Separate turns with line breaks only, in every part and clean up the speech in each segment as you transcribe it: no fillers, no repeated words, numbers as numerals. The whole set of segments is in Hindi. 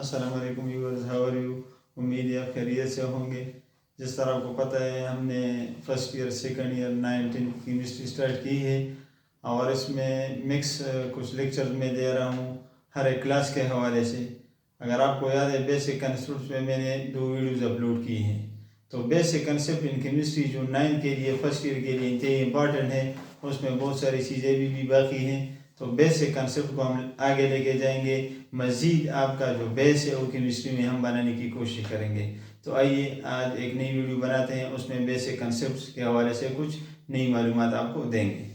अस्सलाम वालेकुम व्यूअर्स, हाउ आर यू। उम्मीद है आप खैरियत से होंगे। जिस तरह आपको पता है हमने first year second year 9th chemistry start की है और इसमें मिक्स कुछ लेक्चर में दे रहा हूँ हर एक क्लास के हवाले से। अगर आपको याद है बेसिक कंसेप्ट में मैंने 2 वीडियोज़ अपलोड की हैं। तो बेसिक कंसेप्ट इन केमिस्ट्री जो 9th के लिए फर्स्ट ईयर के लिए इंतहाई इंपॉर्टेंट है, उसमें बहुत सारी चीज़ें भी बाकी हैं। तो बेसिक कंसेप्ट को हम आगे लेके जाएंगे। मज़ीद आपका जो बेस है वो केमिस्ट्री में हम बनाने की कोशिश करेंगे। तो आइए आज एक नई वीडियो बनाते हैं, उसमें बेसिक कंसेप्ट के हवाले से कुछ नई मालूमात आपको देंगे।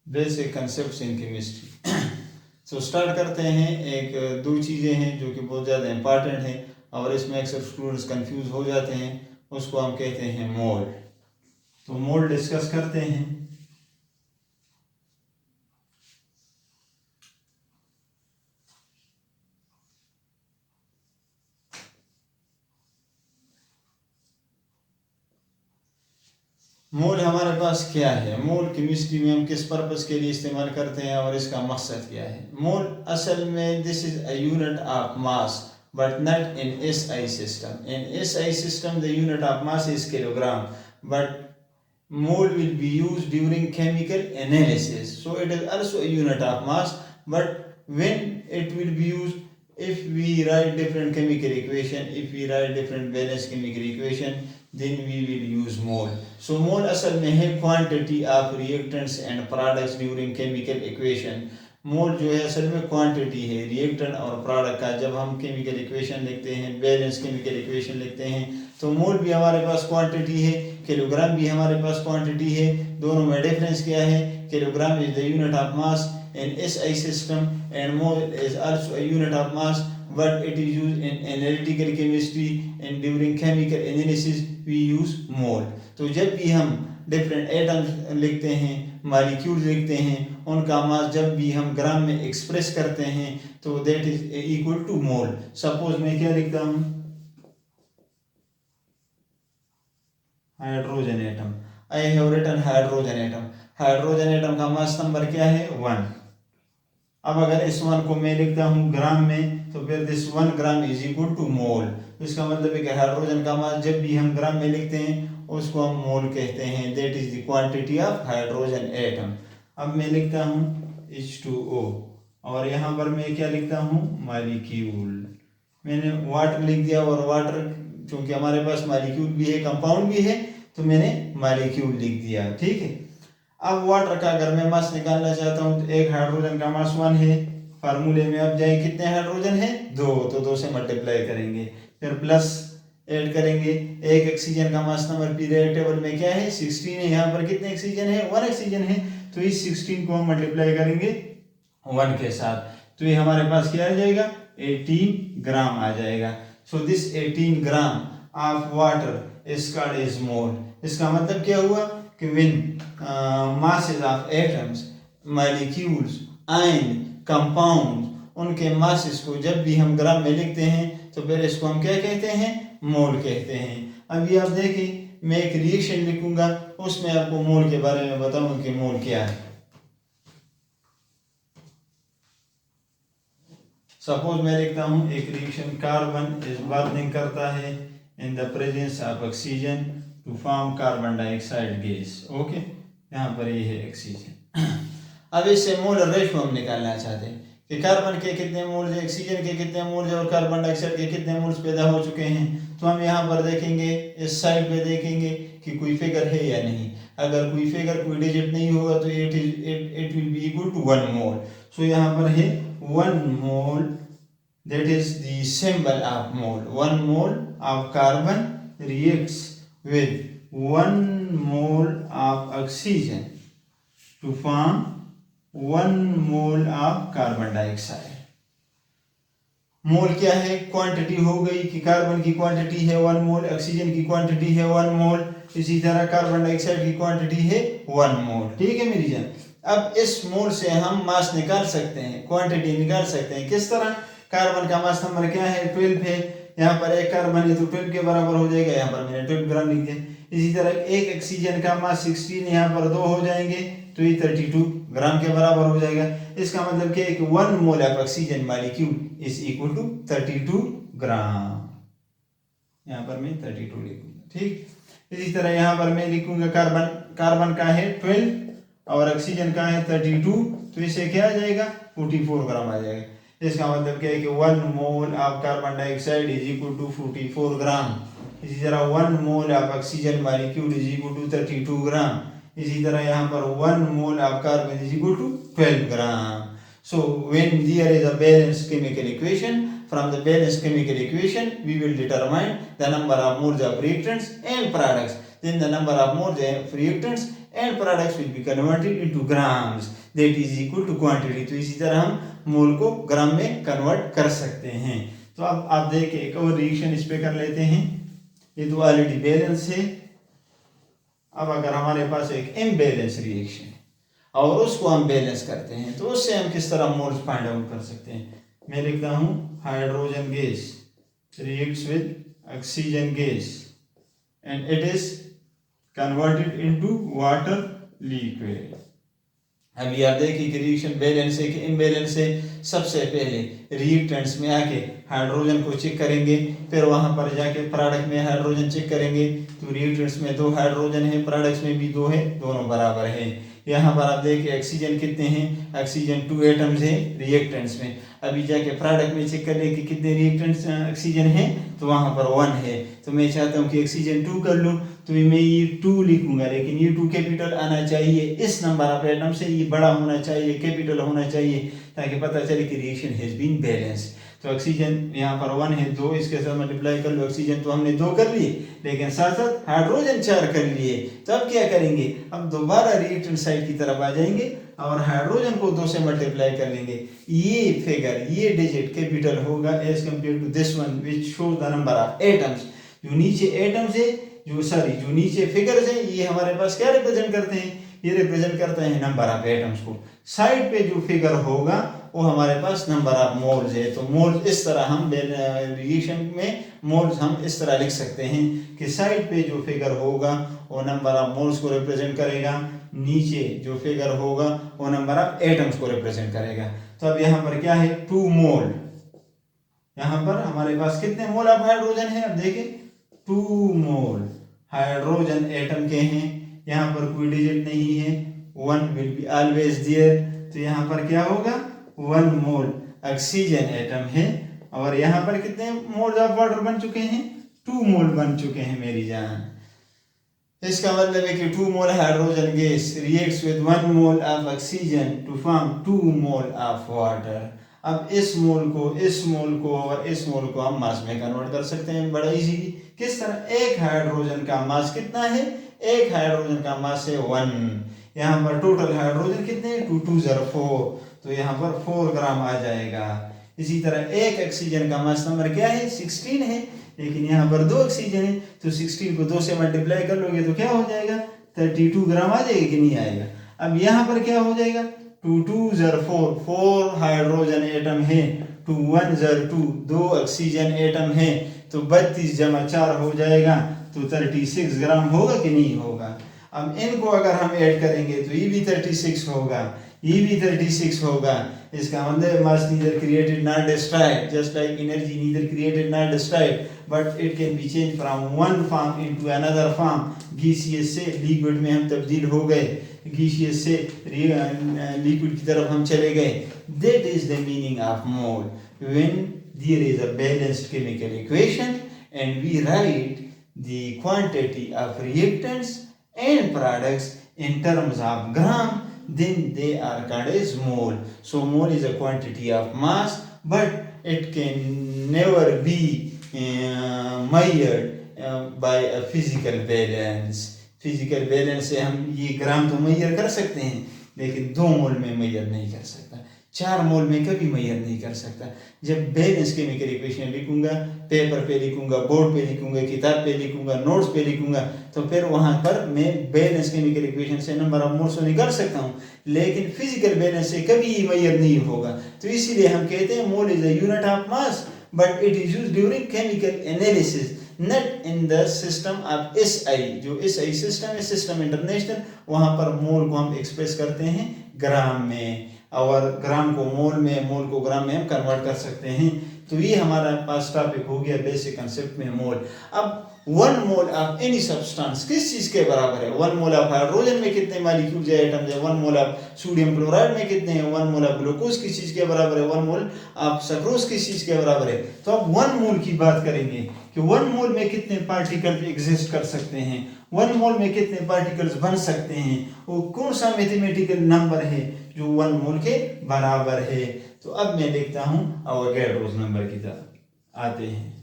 Basic concept in chemistry. तो स्टार्ट करते हैं। एक दो चीज़ें हैं जो कि बहुत ज़्यादा इंपॉर्टेंट हैं और इसमें अक्सर स्टूडेंट्स कंफ्यूज हो जाते हैं। उसको हम कहते हैं मोल। तो मोल डिस्कस करते हैं। मोल हमारे पास क्या है, मोल केमिस्ट्री में हम किस पर्पस के लिए इस्तेमाल करते हैं और इसका मकसद क्या है। मोल असल में this is a unit of mass but not in SI system. In SI system the unit of mass is kilogram, but mole will be used during chemical analysis, so it is also a unit of mass. But when it will be used, if we write different chemical equation, if we write different balanced chemical equation, then we will use mole. So mole असल में है quantity of reactants and products during chemical equation. मोल जो है असल में क्वांटिटी है रिएक्टेंट और प्रोडक्ट का। जब हम केमिकल इक्वेशन लिखते हैं, बैलेंस केमिकल इक्वेशन लिखते हैं, तो मोल भी हमारे पास क्वांटिटी है, किलोग्राम भी हमारे पास क्वांटिटी है। दोनों में डिफरेंस क्या है? Kilogram is the unit of mass in SI system and mole is also a unit of mass, but it is used in analytical chemistry and during chemical analysis we use mole. तो जब भी हम डिफरेंट एटम्स लिखते हैं, मॉलिक्यूल लिखते हैं, उनका मास जब भी हम ग्राम में एक्सप्रेस करते हैं तो that is equal to mole. Suppose मैं क्या लिखता हूँ, hydrogen atom. I have written hydrogen atom. Hydrogen atom का मास नंबर क्या है? 1। अब अगर इस 1 को मैं लिखता हूँ ग्राम में तो फिर this 1 gram is equal to mole. इसका मतलब है कि हाइड्रोजन का मास जब भी हम ग्राम में लिखते हैं उसको हम मोल कहते हैं। That is the quantity of hydrogen atom. अब मैं लिखता हूँ H2O और यहाँ पर मैं क्या लिखता हूँ? मॉलिक्यूल। मैंने वाटर लिख दिया और वाटर क्योंकि हमारे पास मॉलिक्यूल भी है, कंपाउंड भी है, तो मैंने मॉलिक्यूल लिख दिया। ठीक है। अब वाटर का अगर मैं मास निकालना चाहता हूँ तो एक हाइड्रोजन का मास 1 है। फार्मूले में अब जाए, कितने हाइड्रोजन है? 2, तो 2 से मल्टीप्लाई करेंगे, फिर प्लस ऐड करेंगे। एक ऑक्सीजन का मास नंबर पीरियड टेबल में क्या है? 16 है। यहाँ पर कितने ऑक्सीजन है? 1 ऑक्सीजन है। तो इस 16 को हम मल्टीप्लाई करेंगे 1 के साथ, तो ये हमारे पास क्या आ जाएगा? 18 ग्राम आ जाएगा। So this 18 gram of water is called as mole. इसका मतलब क्या हुआ कि when masses of atoms, molecules and compounds, उनके masses को जब भी हम ग्राम में लिखते हैं तो फिर इसको हम क्या कहते हैं? मोल कहते हैं। अभी आप देखें, मैं एक रिएक्शन लिखूंगा, उसमें आपको मोल के बारे में बताऊंगा कि मोल क्या है। सपोज मैं लिखता हूँ एक रिएक्शन, कार्बन इज बर्निंग करता है in the presence of oxygen to form carbon dioxide gas. Okay, यहाँ पर ये है ऑक्सीजन। अब इससे मोलर रेशियो हम निकालना चाहते हैं कि कार्बन के कितने मोल्स है, ऑक्सीजन के कितने मोल्स है और कार्बन डाइऑक्साइड के कितने मोल्स पैदा हो चुके हैं। तो हम यहाँ पर देखेंगे, इस साइड पे देखेंगे कि कोई फिगर है या नहीं। अगर कोई फिगर, कोई डिजिट नहीं होगा तो it will be equal to 1 mole. So यहाँ पर है 1 mole, that is the symbol of mole. 1 mole of carbon reacts with 1 mole of oxygen to form 1 mole of carbon dioxide. मोल क्या है? क्वांटिटी हो गई कि कार्बन की क्वांटिटी है 1 मोल, ऑक्सीजन की क्वांटिटी है 1 मोल, इसी तरह कार्बन डाइऑक्साइड की क्वांटिटी है 1 मोल। ठीक है मेरी जान। अब इस मोल से हम मास निकाल सकते हैं, क्वांटिटी निकाल सकते हैं। किस तरह? कार्बन का मास नंबर क्या है? 12 है। यहाँ पर एक कार्बन है तो 12 के बराबर हो जाएगा। यहाँ पर मैंने 12 ग्राम लिख दिया। इसी तरह एक ऑक्सीजन का मास 16, यहाँ पर 2 हो जाएंगे तो ये 32 ग्राम के बराबर हो जाएगा। इसका मतलब क्या है कि 1 mole of oxygen molecule is equal to 32 gram. यहाँ पर मैं 32 लिखूंगा, ठीक। इसी तरह यहाँ पर मैं लिखूंगा कार्बन का है 12 और ऑक्सीजन का है 32, तो इससे क्या आ जाएगा 44 ग्राम आ जाएगा। इसका मतलब क्या है कि 1 mole of carbon dioxide is equal to 44 gram. इसी तरह 1 mole of oxygen molecule is equal to 32 gram. इसी तरह यहाँ पर 1 mole of carbon is equal to 12 gram. So when there is a balanced chemical equation, from the balanced chemical equation we will determine the number of moles of reactants and products. Then the number of moles of reactants and products will be converted into grams, that is equal to quantity. तो इसी तरह हम मोल को ग्राम में कन्वर्ट कर सकते हैं। तो अब आप देखिए एक और रिएक्शन इस पे कर लेते हैं। ये तो ऑलरेडी बैलेंस है। अब अगर हमारे पास एक इम्बैलेंस रिएक्शन है और उसको हम बैलेंस करते हैं तो उससे हम किस तरह मोल्स फाइंड आउट कर सकते हैं। मैं लिखता हूं hydrogen gas reacts with oxygen gas and it is converted into water liquid. अभी आप देखिए कि रिएक्शन बैलेंस है कि इम्बैलेंस है। सबसे पहले रिएक्टेंट्स में आके हाइड्रोजन को चेक करेंगे, फिर वहां पर जाके प्रोडक्ट में हाइड्रोजन चेक करेंगे तो रिएक्टेंट्स में 2 हाइड्रोजन है, प्रोडक्ट्स में भी 2 है, दोनों बराबर है। यहाँ पर आप देखिए ऑक्सीजन कितने हैं, ऑक्सीजन 2 एटम्स हैं रिएक्टेंट्स में। अभी जाके प्रोडक्ट में चेक कर ले कि कितने रिएक्टेंट्स ऑक्सीजन हैं तो वहाँ पर 1 है। तो मैं चाहता हूँ कि ऑक्सीजन 2 कर लूँ तो मैं ये 2 लिखूंगा, लेकिन ये 2 कैपिटल आना चाहिए। इस नंबर ऑफ एटम से ये बड़ा होना चाहिए, कैपिटल होना चाहिए, ताकि पता चले कि रिएक्शन हैज बीन बैलेंस। तो ऑक्सीजन यहाँ पर 1 है, 2 इसके साथ मल्टीप्लाई कर लो। ऑक्सीजन तो हमने 2 कर लिए, लेकिन साथ साथ हाइड्रोजन 4 कर लिए। तो अब क्या करेंगे, अब दोबारा रिएक्टेंट साइड की तरफ आ जाएंगे और हाइड्रोजन को 2 से मल्टीप्लाई कर लेंगे। ये फिगर, ये डिजिट कैपिटल होगा as compare to this one which show the number of atoms. जो नीचे एटम्स है, जो नीचे फिगर्स हैं, ये हमारे पास क्या रिप्रेजेंट करते हैं, ये रिप्रेजेंट करते हैं नंबर ऑफ एटम्स को। साइड पे जो फिगर होगा वो हमारे पास नंबर ऑफ मोल्स है। तो मोल्स इस तरह हम रिएक्शन में मोल्स हम इस तरह लिख सकते हैं कि साइड पे जो फिगर होगा वो नंबर ऑफ मोल्स को रिप्रेजेंट करेगा, नीचे जो फिगर होगा वो नंबर ऑफ एटम्स को रिप्रेजेंट करेगा। तो अब यहाँ पर क्या है 2 मोल, यहाँ पर हमारे पास कितने मोल ऑफ हाइड्रोजन है, अब देखें 2 मोल हाइड्रोजन एटम के हैं। यहाँ पर कोई डिजिट नहीं है, 1 विल बी ऑलवेज देयर। तो यहाँ पर क्या होगा 1 मोल ऑक्सीजन एटम है और यहाँ पर कितने मोल ऑफ वाटर बन चुके हैं, 2 मोल बन चुके हैं मेरी जान। इसका मतलब है कि 2 mole hydrogen gas reacts with 1 mole of oxygen to form 2 mole of water. अब इस मोल को और इस मोल को हम मास में कन्वर्ट कर सकते हैं बड़ा इजीली। किस तरह, एक हाइड्रोजन का मास कितना है, एक हाइड्रोजन का मास है 1। यहाँ पर टोटल हाइड्रोजन कितने हैं 2 2 0 4, तो यहाँ पर 4 ग्राम आ जाएगा। इसी तरह एक ऑक्सीजन का मास नंबर क्या है 16 है, लेकिन यहाँ पर 2 ऑक्सीजन है तो 16 को 2 से मल्टीप्लाई कर लोगे तो क्या हो जाएगा 32 ग्राम आ जाएगा कि नहीं आएगा। अब यहाँ पर क्या हो जाएगा 2 2 0 4, 4 हाइड्रोजन एटम है, 2 1 0 2, 2 ऑक्सीजन एटम है, तो 32 जमा 4 हो जाएगा तो 36 ग्राम होगा कि नहीं होगा। अब इनको अगर हम ऐड करेंगे तो ये भी 36 होगा, ये भी 36 होगा। इसका मतलब mass neither created not destroyed, just like energy neither created not destroyed, but it can be change from one form into another form. Gaseous से लिक्विड में हम तब्दील हो गए, गैसियस से लिक्विड की तरफ हम चले गए। That is the meaning of mole. When there is a balanced chemical equation and we write the quantity of reactants and products in terms of gram, then they are called as mole. So mole is a quantity of mass, but it can never be measured by a physical balance. Physical balance से हम ये ग्राम तो मेजर कर सकते हैं, लेकिन 2 मोल में मेजर नहीं कर सकता, 4 मोल में कभी मेजर नहीं कर सकता। जब बैलेंस केमिकल इक्वेशन लिखूंगा, पेपर पे लिखूंगा, बोर्ड पे लिखूंगा, किताब पे लिखूंगा, नोट्स पे लिखूंगा, तो फिर वहां पर मैं बैलेंस केमिकल इक्वेशन से नंबर ऑफ मोल्स निकाल सकता हूं, लेकिन फिजिकल बैलेंस से कभी मेजर नहीं होगा। तो इसीलिए हम कहते हैं mole is a unit of mass, but it is used during chemical analysis. Not in the system of SI। जो SI सिस्टम है, सिस्टम इंटरनेशनल, वहाँ पर मोल को हम एक्सप्रेस करते हैं ग्राम में, और ग्राम को मोल में, मोल को ग्राम में हम कन्वर्ट कर सकते हैं। तो ये हमारा पास टॉपिक हो गया बेसिक कंसेप्ट में मोल। अब 1 मोल ऑफ एनी सब्सटेंस किस चीज के बराबर है? 1 मोल ऑफ हाइड्रोजन में कितने मॉलिक्यूल्स या एटम्स है? 1 मोल ऑफ सोडियम क्लोराइड में कितने हैं? 1 मोल ऑफ ग्लूकोज किस चीज के बराबर है? 1 मोल ऑफ सक्रोज किस चीज के बराबर है? तो अब 1 मोल की बात करेंगे कि 1 मोल में कितने पार्टिकल्स एग्जिस्ट कर सकते हैं, 1 मोल में कितने पार्टिकल्स बन सकते हैं, वो कौन सा मैथमेटिकल नंबर है जो 1 मोल के बराबर है। तो अब मैं लिखता हूं अवोगाड्रोस नंबर की तरफ आते हैं।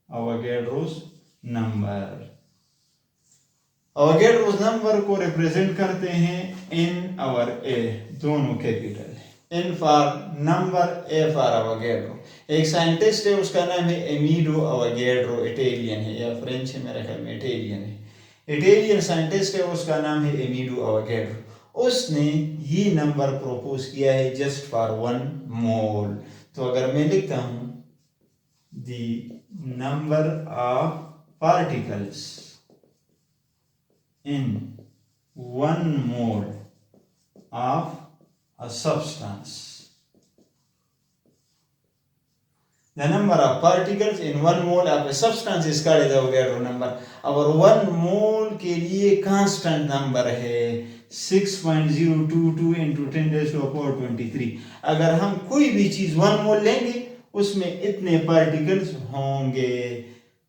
अवोगाड्रोस नंबर, अवोगाड्रोस नंबर को रिप्रेजेंट करते हैं इन और ए, दोनों कैपिटल है। N for number, A for Avogadro. एक साइंटिस्ट है, उसका नाम है एमिडो अवोगाड्रो, इटालियन है या फ्रेंच है, मेरे ख्याल में इटालियन है। इटालियन साइंटिस्ट है, उसका नाम है एमिडो अवोगाड्रो। उसने ये नंबर प्रपोज किया है जस्ट फॉर 1 मोल। तो अगर मैं लिखता हूं the number of particles in 1 mole of a substance, the number of particles in 1 mole of a substance is called the Avogadro number। और 1 मोल के लिए कांस्टेंट नंबर है 6.022 into 10⁻23। अगर हम कोई भी चीज 1 मोल लेंगे उसमें इतने पार्टिकल्स होंगे।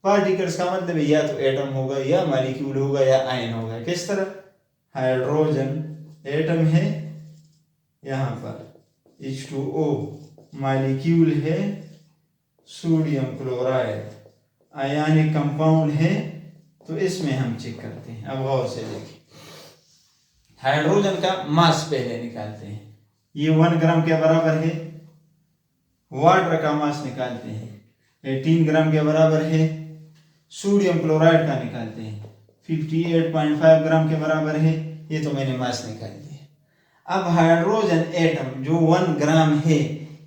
पार्टिकल्स का मतलब है या तो एटम होगा या मॉलिक्यूल होगा या आयन होगा। किस तरह? हाइड्रोजन एटम है, यहाँ पर H2O मॉलिक्यूल है, सोडियम क्लोराइड आयनिक कंपाउंड है। तो इसमें हम चेक करते हैं। अब गौर से देखिए, हाइड्रोजन का मास पहले निकालते हैं, ये 1 ग्राम के बराबर है। वाटर का मास निकालते हैं, 18 ग्राम के बराबर है। सोडियम क्लोराइड का निकालते हैं, 58.5 ग्राम के बराबर है। ये तो मैंने मास निकाल दिया। अब हाइड्रोजन एटम जो 1 ग्राम है,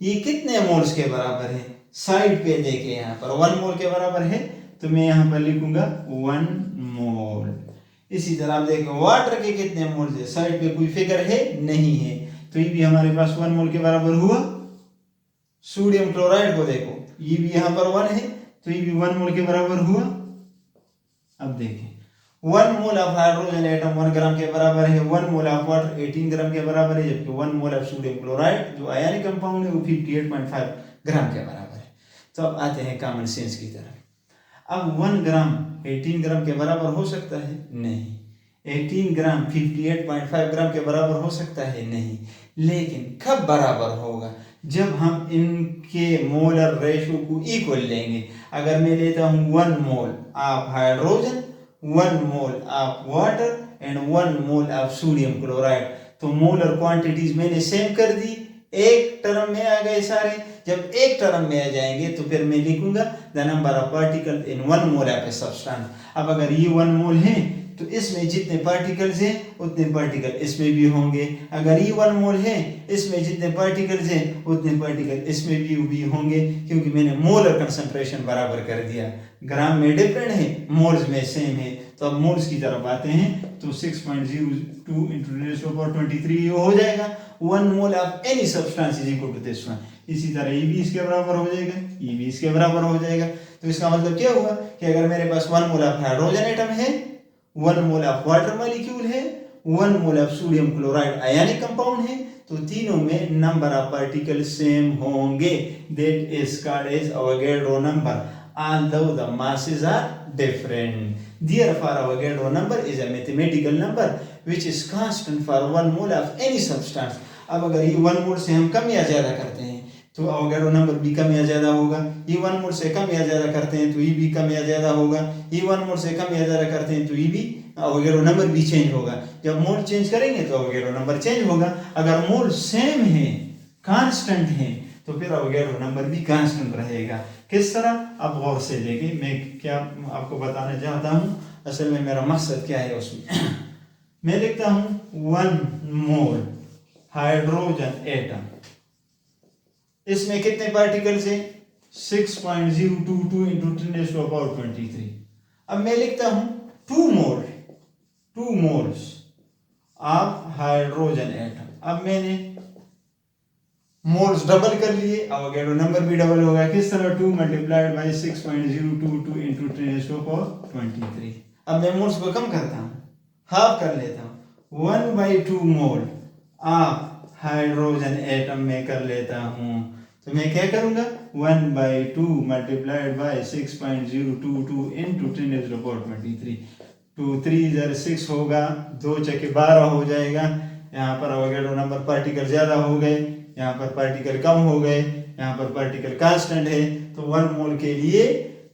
ये कितने मोल्स के बराबर है? साइड पे देखे, यहाँ पर 1 मोल के बराबर है, तो मैं यहाँ पर लिखूंगा 1 मोल। इसी तरह आप देखो वाटर के कितने मोल्स है, साइड पे कोई फिगर है नहीं है, तो ये भी हमारे पास 1 मोल के बराबर हुआ। सोडियम क्लोराइड को देखो, ये भी यहाँ पर 1 है, तो ये भी 1 मोल के बराबर हुआ। अब देखें 1 मोल ऑफ हाइड्रोजन एटम 1 ग्राम के बराबर है, 1 मोल ऑफ वाटर 18 ग्राम के बराबर है, जबकि 1 मोल ऑफ सोडियम क्लोराइड जो आयनिक कंपाउंड है वो 58.5 ग्राम के बराबर है। तो अब आते हैं कॉमन सेंस की तरफ। अब 1 ग्राम 18 ग्राम के बराबर हो सकता है? नहीं। 18 ग्राम 58.5 ग्राम के बराबर हो सकता है? नहीं। लेकिन कब बराबर होगा? जब हम इनके मोलर रेशो को इक्वल लेंगे। अगर मैं लेता हूँ 1 mole of hydrogen, 1 mole of water and 1 mole of sodium chloride, तो मोलर क्वांटिटीज मैंने सेम कर दी, एक टर्म में आ गए सारे। जब एक टर्म में आ जाएंगे तो फिर मैं लिखूंगा the number of particle in 1 mole of a substance. अब अगर ये 1 मोल है तो इसमें जितने पार्टिकल्स हैं उतने पार्टिकल इसमें भी होंगे। अगर ये 1 मोल है, इसमें जितने पार्टिकल्स हैं उतने पार्टिकल इसमें भी होंगे, क्योंकि मैंने मोलर कंसंट्रेशन बराबर कर दिया। ग्राम में डिफरेंट है, मोल्स में सेम है। तो अब मोल्स की तरफ आते हैं, तो 6.02 into 10⁻23 हो जाएगा। 1 mole of any substance is equal to this one. इसी तरह ये भी इसके बराबर हो जाएगा, ये भी इसके बराबर हो जाएगा। तो इसका मतलब क्या हुआ कि अगर मेरे पास 1 मोल ऑफ हाइड्रोजन एटम है, 1 मोल ऑफ वाटर मॉलिक्यूल है, 1 mole of sodium chloride ionic compound है, तो तीनों में नंबर ऑफ पार्टिकल सेम होंगे। That is called as Avogadro number, although the masses are different. Therefore Avogadro number is a mathematical number which is constant for 1 mole of any substance। अब अगर ये 1 मोल से हम कम या ज्यादा करते हैं तो अवोगाड्रो नंबर भी कम या ज्यादा होगा। ये 1 मोल से कम या ज्यादा करते हैं तो ये भी कम या ज्यादा होगा। ये 1 मोल से कम या ज्यादा करते हैं तो ये भी अवोगाड्रो नंबर भी चेंज होगा। जब मोल चेंज करेंगे तो अवोगाड्रो नंबर चेंज होगा। अगर मोल सेम है, कांस्टेंट है, तो फिर अवोगाड्रो नंबर भी कांस्टेंट रहेगा। किस तरह? अब गौर से देखिए, मैं क्या आपको बताना चाहता हूँ, असल में मेरा मकसद क्या है उसमें। मैं लिखता हूँ 1 मोल हाइड्रोजन एटम, इसमें कितने पार्टिकल्स हैं? 6.022 into 10⁻23। अब मैं लिखता हूं 2 मोल्स ऑफ हाइड्रोजन एटम। अब मैंने मोल्स डबल कर लिए, अवोगाड्रो नंबर भी डबल होगा। किस तरह? 2 मल्टीप्लाइड बाई 6.022 इंटू 10⁻23। अब मैं मोल्स को कम करता हूँ, हाफ कर लेता हूँ। 1/2 मोल ऑफ हाइड्रोजन एटम में कर लेता हूँ। तो मैं क्या करूँगा? 1/2 मल्टीप्लाइड बाई 6.022 इंटू 10⁻23। 2 3 6 होगा, 2 चके 12 हो जाएगा। यहाँ पर अवोगाड्रो नंबर पार्टिकल ज़्यादा हो गए, यहाँ पर पार्टिकल कम हो गए, यहाँ पर पार्टिकल कांस्टेंट है। तो 1 मोल के लिए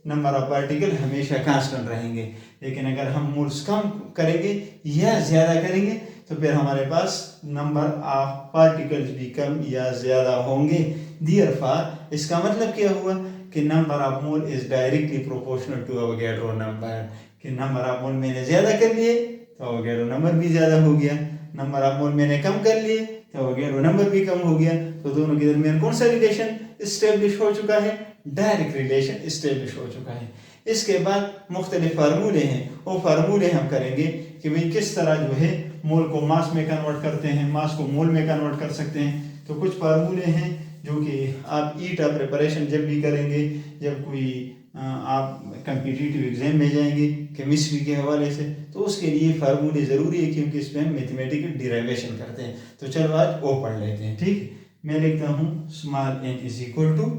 नंबर ऑफ पार्टिकल हमेशा कांस्टेंट रहेंगे। लेकिन अगर हम मोल्स कम करेंगे या ज़्यादा करेंगे तो फिर हमारे पास नंबर ऑफ पार्टिकल्स भी कम या ज़्यादा होंगे। देयरफॉर इसका मतलब क्या हुआ कि number of mole is directly proportional to Avogadro number. कि नंबर ऑफ मोल मैंने ज़्यादा कर लिए तो अवोगाड्रो नंबर भी ज़्यादा हो गया, नंबर ऑफ मोल मैंने कम कर लिए तो अवोगाड्रो नंबर भी कम हो गया। तो दोनों के दरमियान कौन सा रिलेशन इस्टेब्लिश हो चुका है? डायरेक्ट रिलेशन इस्टेब्लिश हो चुका है। इसके बाद मुख्तलिफ फार्मूले हैं, वो फार्मूले हम करेंगे कि भाई किस तरह जो है मोल को मास में कन्वर्ट करते हैं, मास को मोल में कन्वर्ट कर सकते हैं। तो कुछ फार्मूले हैं जो कि आप ईटा प्रिपरेशन जब भी करेंगे, जब कोई आप कम्पिटिटिव एग्जाम में जाएंगे केमिस्ट्री के हवाले से, तो उसके लिए फार्मूले ज़रूरी है क्योंकि इसमें हम मैथमेटिकल डिराइवेशन करते हैं। तो चलो आज वो पढ़ लेते हैं। ठीक है, मैं लिखता हूँ small n is equal to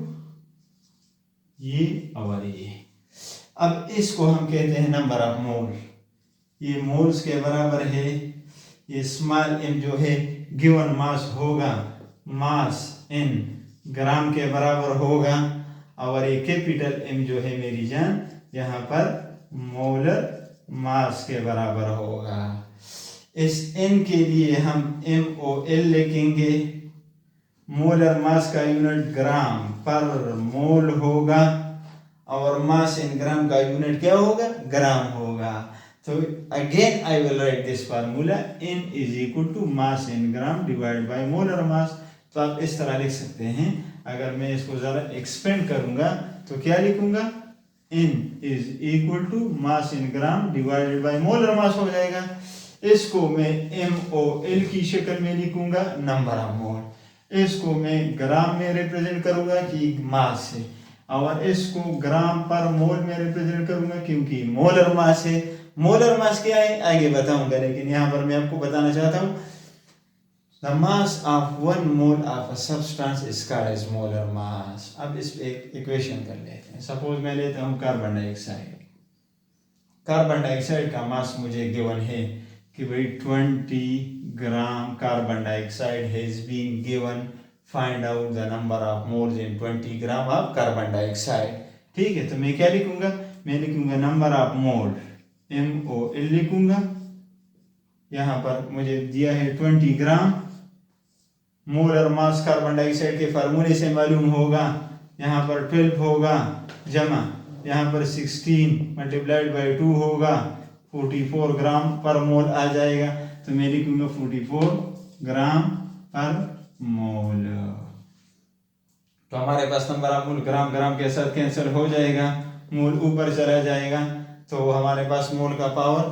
ये और ये। अब इसको हम कहते हैं नंबर ऑफ मोल। ये मोल्स के बराबर है। ये स्मॉल m जो है गिवन मास होगा, मास इन ग्राम के बराबर होगा। और ये कैपिटल M जो है मेरी जान यहाँ पर मोलर मास के बराबर होगा। इस n के लिए हम MOL लिखेंगे। मोलर मास का यूनिट ग्राम पर मोल होगा और मास इन ग्राम का यूनिट क्या होगा? ग्राम होगा। तो again I will write this formula, n is equal to mass in gram divide by molar mass. तो आप इस तरह लिख सकते हैं। अगर मैं इसको ज़रा एक्सपेंड करूंगा तो क्या लिखूंगा? n is equal to mass in gram divided by molar mass हो जाएगा। इसको मैं MOL की शक्ल में लिखूंगा, नंबर ऑफ मोल। इसको मैं ग्राम में रिप्रेजेंट करूंगा कि मास है, और इसको ग्राम पर मोल में रिप्रेजेंट करूंगा क्योंकि मोलर मास है। मोलर मास क्या है आगे बताऊंगा, लेकिन यहाँ पर मैं आपको बताना चाहता हूँ the mass of 1 mole of a substance is called as molar mass। अब इस पे एक इक्वेशन कर लेते हैं। सपोज मैं लेता हूँ कार्बन डाइऑक्साइड। कार्बन डाइऑक्साइड का मास मुझे गिवन है कि भाई 20 gram carbon dioxide has been given, find out the number of moles in 20 gram of carbon dioxide. ठीक है, तो मैं क्या लिखूंगा? मैं लिखूंगा नंबर ऑफ मोल, MOL लिखूंगा। यहाँ पर मुझे दिया है 20 ग्राम। मोलर मास कार्बन डाइऑक्साइड के फार्मूले से मालूम होगा, यहाँ पर 12 होगा जमा यहाँ पर 16 मल्टीप्लाइड बाई 2 होगा, 44 ग्राम पर मोल आ जाएगा। तो मैं लिखूंगा 44 ग्राम पर मोल। तो हमारे पास नंबर ऑफ मोल ग्राम ग्राम के साथ कैंसिल हो जाएगा, मोल ऊपर चला जाएगा, तो हमारे पास मोल का पावर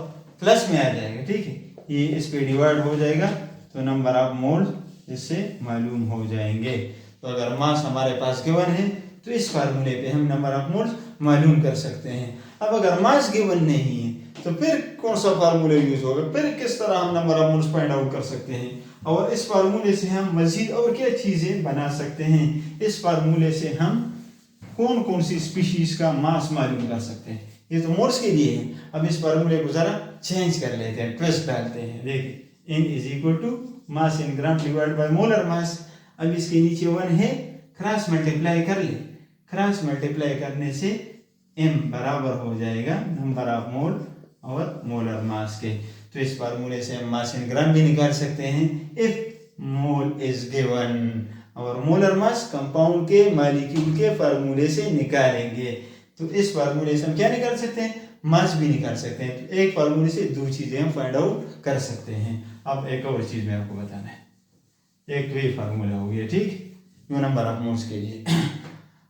प्लस में आ जाएगा। ठीक है, ये इस पे डिवाइड हो जाएगा तो नंबर ऑफ मोल इससे मालूम हो जाएंगे। तो अगर मास हमारे पास गिवन है तो इस फार्मूले पे हम नंबर ऑफ मोल्स मालूम कर सकते हैं। अब अगर मास गिवन नहीं है तो फिर कौन सा फार्मूला यूज होगा, फिर किस तरह हम number of moles find out कर सकते हैं, और इस फार्मूले से हम मजीद और क्या चीजें बना सकते हैं। इस फार्मूले से हम कौन कौन सी स्पीशीज का मास मालूम कर सकते हैं। ये तो मोल्स के लिए है। अब इस फार्मूले को जरा चेंज कर लेते हैं, ट्विस्ट डालते हैं। देखिए n is equal to mass in gram divide by molar mass. अब इसके नीचे 1 है, क्रॉस मल्टीप्लाई कर ले। क्रॉस मल्टीप्लाई करने से m बराबर हो जाएगा नंबर ऑफ मोल और मोलर मास के। तो इस फार्मूले से हम मास इन ग्राम भी निकाल सकते हैं इफ मोल इज गिवन, और मोलर मास कंपाउंड के मॉलिक्यूल के फार्मूले से निकालेंगे। तो इस फार्मूले से हम क्या निकाल सकते हैं? मास भी निकाल सकते हैं। तो एक फार्मूले से दो चीजें हम फाइंड आउट कर सकते हैं। अब एक और चीज मैं आपको बताना है, एक तो ये फार्मूला हो गया, ठीक, यो नंबर ऑफ मोल्स के लिए।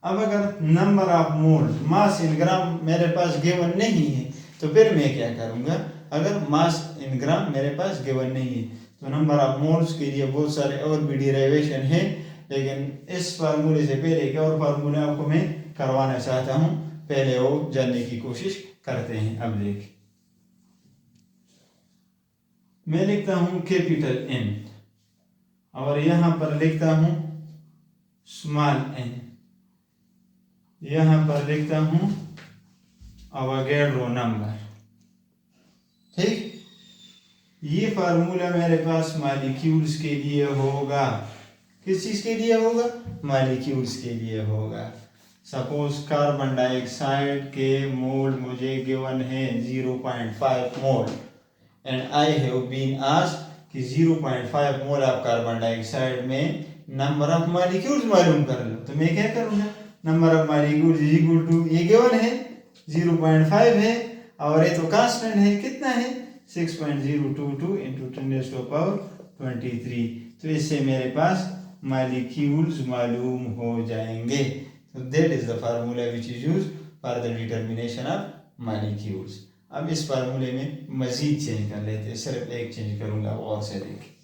अब अगर number of moles mass in ग्राम मेरे पास गिवन नहीं है तो फिर मैं क्या करूँगा, अगर मास इन ग्राम मेरे पास गिवन नहीं है तो नंबर ऑफ मोल्स के लिए बहुत सारे और भी डिराइवेशन है, लेकिन इस फार्मूले से पहले एक और फार्मूला आपको मैं करवाना चाहता हूँ, पहले वो जानने की कोशिश करते हैं। अब देख, मैं लिखता हूँ कैपिटल N और यहाँ पर लिखता हूँ स्मॉल n, यहाँ पर लिखता हूँ अवोगाड्रो नंबर। ठीक, ये फार्मूला मेरे पास मॉलिक्यूल्स के लिए होगा। किस चीज के लिए होगा? मॉलिक्यूल्स के लिए होगा। सपोज कार्बन डाइऑक्साइड के मोल मुझे गिवन है 0.5 mole and I have been asked कि 0.5 मोल ऑफ कार्बन डाइऑक्साइड में नंबर ऑफ मॉलिक्यूल्स मालूम कर लो। तो मैं क्या करूँगा, number of molecules is equal to, ये गिवन है 0.5 है और ये तो कांस्टेंट है, कितना है 6.022 इंटू 10⁻23। तो इससे मेरे पास मॉलिक्यूल्स मालूम हो जाएंगे। तो that is the formula which is used for the determination of molecules. अब इस फार्मूले में मजीद चेंज कर लेते हैं, सिर्फ एक चेंज करूंगा और से देखिए।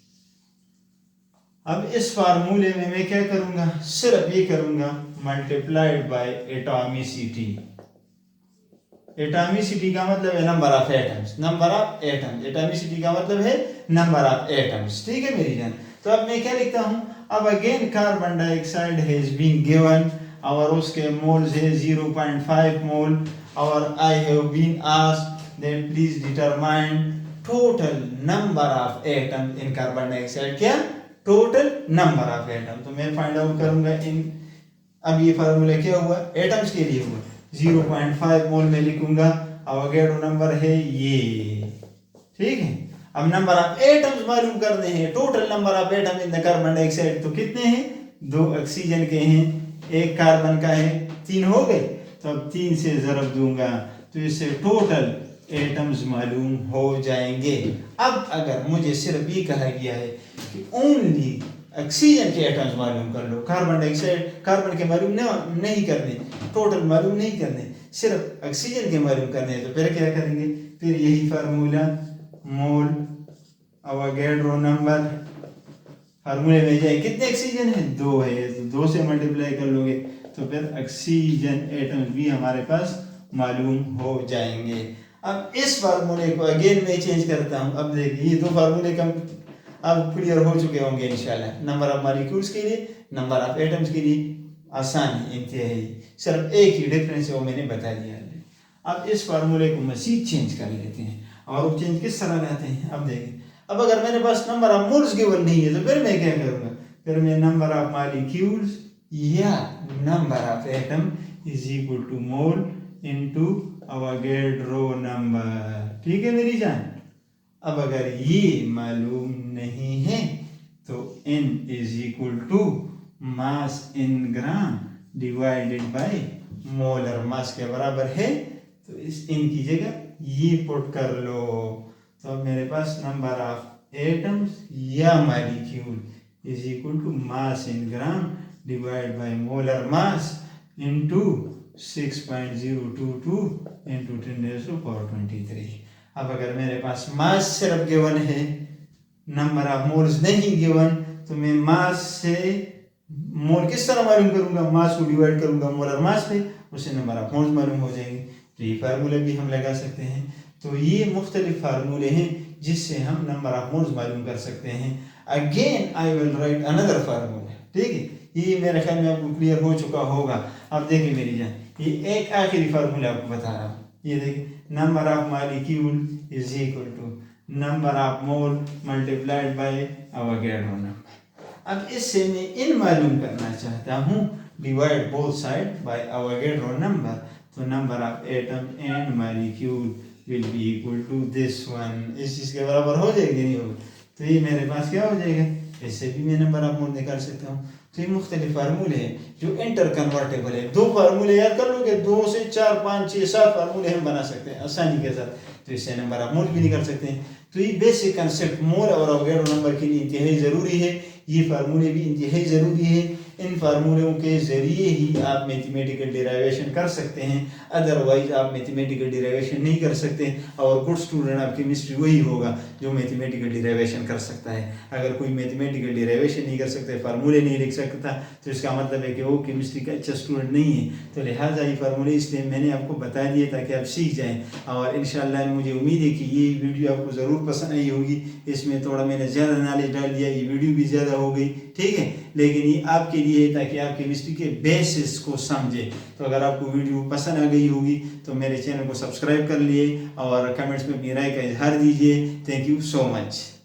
अब इस फार्मूले में मैं क्या करूंगा, सिर्फ ये करूंगा मल्टीप्लाइड बाय एटॉमिसिटी। एटॉमिसिटी का मतलब है number of atoms, number of atoms. Atomicity का मतलब है नंबर ऑफ एटम्स। ठीक है मेरी जान। तो अब मैं क्या लिखता हूं, अब again carbon dioxide has been given और उसके मोल्स है 0.5 मोल और I have been asked that please determine total number of atom in carbon dioxide. क्या? Total number of atom. तो मैं फाइंड आउट करूंगा इन, अब ये फार्मूला क्या हुआ, एटम्स के लिए हुआ। 0.5 मोल में लिखूंगा, अवोगाड्रो नंबर है ये। ठीक है, अब नंबर ऑफ एटम्स मालूम करने हैं, total number of atom in the carbon dioxide. तो कितने हैं, 2 ऑक्सीजन के हैं, 1 कार्बन का है, 3 हो गए। तो अब 3 से ज़रब दूंगा तो इससे टोटल एटम्स मालूम हो जाएंगे। अब अगर मुझे सिर्फ ये कहा गया है कि ओनली ऑक्सीजन के एटम्स मालूम कर लो, कार्बन डाइऑक्साइड कार्बन के मालूम नहीं करने, टोटल मालूम नहीं करने, सिर्फ ऑक्सीजन के मालूम करने, तो फिर क्या करेंगे, फिर यही फार्मूला मोल अवोगाड्रो नंबर, फार्मूले में जाए कितने ऑक्सीजन है, 2 है, तो 2 से मल्टीप्लाई कर लोगे तो फिर ऑक्सीजन एटम्स भी हमारे पास मालूम हो जाएंगे। अब इस फार्मूले को अगेन मैं चेंज करता हूँ। अब देखिए ये 2 फार्मूले कम अब क्लियर हो चुके होंगे इंशाल्लाह। नंबर ऑफ मॉलिक्यूल्स के लिए, नंबर ऑफ एटम्स के लिए आसान है इंतहाई, सिर्फ एक ही डिफरेंस है वो मैंने बता दिया है। अब इस फार्मूले को मजीद चेंज कर लेते हैं और वो चेंज किस तरह लाते हैं। अब देखिए, अब अगर मेरे पास नंबर ऑफ मोल्स गिवन नहीं है तो फिर मैं क्या करूँगा, फिर मैं नंबर ऑफ मॉलिक्यूल्स या number of atom is equal to mole into Avogadro number. ठीक है मेरी जान। अब अगर ये मालूम नहीं है तो n is equal to mass in gram divided by molar mass के बराबर है, तो इस n की जगह ये पुट कर लो। तो अब मेरे पास नंबर ऑफ एटम्स या molecule is equal to mass in gram divide by molar mass into 6.022 into 10⁻23। अब अगर मेरे पास मास सिर्फ गिवन है, नंबर ऑफ मोल्स नहीं गिवन, तो मैं मास से मोल किस तरह मालूम करूंगा, मास को डिवाइड करूंगा मोलर मास पे, उससे नंबर ऑफ मोल्स मालूम हो जाएंगे। तो ये फार्मूले भी हम लगा सकते हैं। तो ये मुख्तलिफ फार्मूले हैं जिससे हम नंबर ऑफ मोल्स मालूम कर सकते हैं। Again I will right another formula. ठीक है, ये मेरे ख्याल में आपको क्लियर हो चुका होगा। अब देखिए मेरी जान, ये एक आखिरी फार्मूला आपको बता रहा हूँ। ये देखिए, number of molecule is equal to number of mole multiplied by Avogadro number. अब इससे मैं इन मालूम करना चाहता हूँ, divide both side by Avogadro number, तो number of atom and molecule will be equal to this one. इस चीज़ के बराबर हो जाएगी, नहीं होगा, तो ये मेरे पास क्या हो जाएगा, इससे भी मैं नंबर ऑफ मोल निकाल सकता हूँ। तो ये मुख्तलिफ फार्मूले हैं जो इंटर कन्वर्टेबल है। 2 फार्मूले याद कर लोगे, 2 से 4 5 6 7 फार्मूले हम बना सकते हैं आसानी के साथ। तो इससे नंबर ऑफ मोल भी निकाल सकते हैं। तो ये बेसिक कंसेप्ट मोल और अवोगाड्रो नंबर के लिए इंतहाई ज़रूरी है। ये फार्मूले भी इंतहाई ज़रूरी है। इन फार्मूलों के ज़रिए ही आप मैथमेटिकल डेरिवेशन कर सकते हैं, अदरवाइज आप मैथमेटिकल डेरिवेशन नहीं कर सकते। और गुड स्टूडेंट ऑफ केमिस्ट्री वही होगा जो मैथमेटिकल डेरिवेशन कर सकता है। अगर कोई मैथमेटिकल डेरिवेशन नहीं कर सकता, फार्मूले नहीं लिख सकता, तो इसका मतलब है कि वो केमिस्ट्री का अच्छा स्टूडेंट नहीं है। तो लिहाजा ये फार्मूले इसलिए मैंने आपको बता दिए ताकि आप सीख जाएँ। और इंशाल्लाह मुझे उम्मीद है कि ये वीडियो आपको ज़रूर पसंद आई होगी। इसमें थोड़ा मैंने ज़्यादा नॉलेज डाल दिया, ये वीडियो भी ज़्यादा हो गई, ठीक है, लेकिन ये आपके लिए है ताकि आप केमिस्ट्री के बेसिस को समझें। तो अगर आपको वीडियो पसंद आ गई होगी तो मेरे चैनल को सब्सक्राइब कर लिए और कमेंट्स में अपनी राय का इजहार दीजिए। Thank you so much.